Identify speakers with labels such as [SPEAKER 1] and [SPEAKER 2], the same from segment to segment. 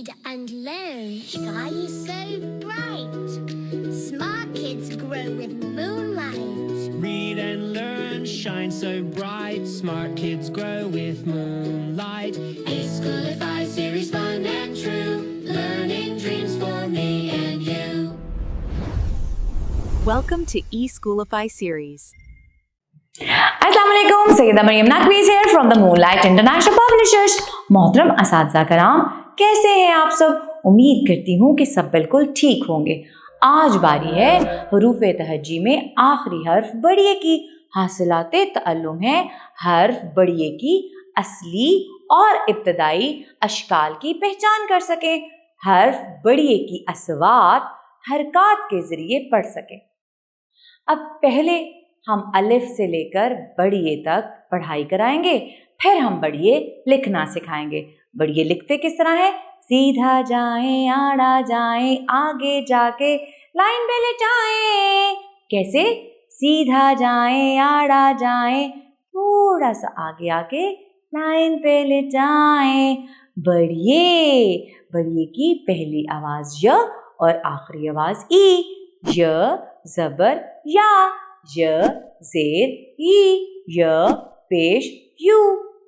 [SPEAKER 1] Read and learn, shine so bright. Smart kids grow with moonlight.
[SPEAKER 2] Read and learn, shine so bright. Smart kids grow with moonlight. eSchoolify series, fun and true. Learning dreams for me and you.
[SPEAKER 3] Welcome to eSchoolify series.
[SPEAKER 4] Assalamualaikum, Sayyida Maryam Naqvi here from the Moonlight International Publishers. मोहतरम असातिज़ा कराम, कैसे हैं आप सब? उम्मीद करती हूँ कि सब बिल्कुल ठीक होंगे। आज बारी है हरूफ़े तहज्जी में आखिरी हर्फ बड़िए की। हासिलाते तअल्लुम है हर्फ बड़िए की असली और इब्तदाई अशकाल की पहचान कर सकें, हर्फ बड़िए की असवात हरकात के ज़रिए पढ़ सकें। अब पहले हम अलिफ से लेकर बड़िए तक पढ़ाई कराएंगे, फिर हम बड़िए लिखना सिखाएंगे। बड़िए लिखते किस तरह है? सीधा जाएं, आड़ा जाएं, आगे जाके लाइन पे लिटाएं। कैसे? सीधा जाएं, आड़ा जाएं, थोड़ा सा आगे आके लाइन पे लिटाएं। बड़िए, बड़िए की पहली आवाज य और आखिरी आवाज ई। य ज़बर या, य ज़ेर ई, य पेश यू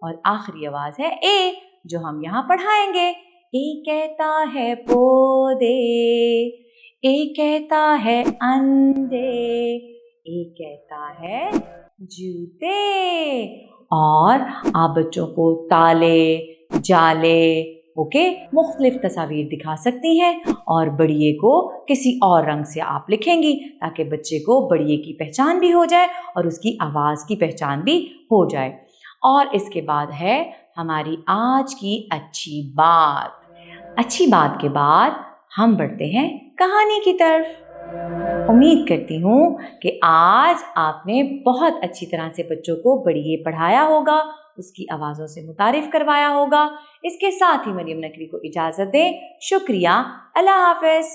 [SPEAKER 4] और आखिरी आवाज है ए, जो हम यहाँ पढ़ाएंगे। ए कहता है पौधे, ए कहता है अंडे, ए कहता है जूते। और आप बच्चों को ताले, जाले, मुख्तलिफ तस्वीर दिखा सकती हैं और बड़िए को किसी और रंग से आप लिखेंगी ताकि बच्चे को बड़िए की पहचान भी हो जाए और उसकी आवाज़ की पहचान भी हो जाए। और इसके बाद है हमारी आज की अच्छी बात। अच्छी बात के बाद हम बढ़ते हैं कहानी की तरफ। उम्मीद करती हूँ कि आज आपने बहुत अच्छी तरह से बच्चों को बड़िए पढ़ाया होगा, उसकी आवाज़ों से मुतारिफ करवाया होगा। इसके साथ ही मरियम नकवी को इजाज़त दें। शुक्रिया। अल्लाह हाफ़िज़।